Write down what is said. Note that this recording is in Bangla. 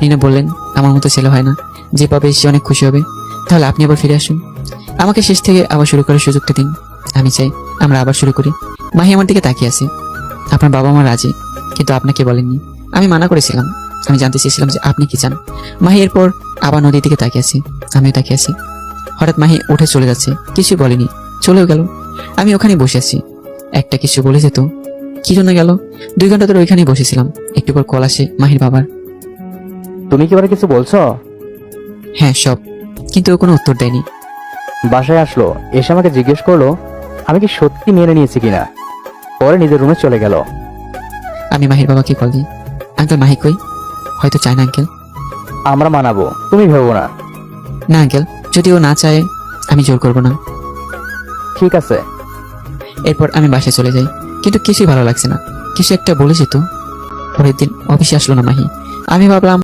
আপনি না বললেন আমার মতো ছেলে হয় না, যে পাবে সে অনেক খুশি হবে। তাহলে আপনি আবার ফিরে আসুন, আমাকে শেষ থেকে আবার শুরু করার সুযোগটা দিন। আমি চাই আমরা আবার শুরু করি। মাহি আমার দিকে তাকিয়ে আছে। আপনার বাবা মা রাজি, কিন্তু আপনাকে বলেননি। আমি মানা করেছিলাম। আমি জানতে চেয়েছিলাম যে আপনি কি চান। মাহি এরপর আবার নদীর দিকে তাকিয়ে আছে, আমিও তাকিয়ে আছি। হঠাৎ মাহি উঠে চলে যাচ্ছে, কিছু বলেনি, চলেও গেল। আমি ওখানে বসে আছি। একটা কিছু বলে যেত, কি জন্য গেল? 2 ঘন্টা ধরে ওইখানেই বসেছিলাম। একটু পর কল আসে মাহির বাবার। তুমি কি এবারে কিছু বলছো? হ্যাঁ সব, কিন্তু ও কোনো উত্তর দেয়নি। বাসায় আসলো, এসে আমাকে জিজ্ঞেস করলো আমি কি সত্যি মেনে নিয়েছি কিনা। পরে নিজের রুমে চলে গেল। আমি মাহির বাবাকে কল দিই। আঙ্কেল মাহি কই? হয়তো চায় না আঙ্কেল। আমরা মানাবো, তুমি ভেবো না। না আঙ্কেল, যদি ও না চায় আমি জোর করবো না। ঠিক আছে। এরপর আমি বাসায় চলে যাই, কিন্তু কিছুই ভালো লাগছে না। কিছু একটা বলে যেত। পরের দিন অফিসে আসলো না মাহি। আমি ভাবলাম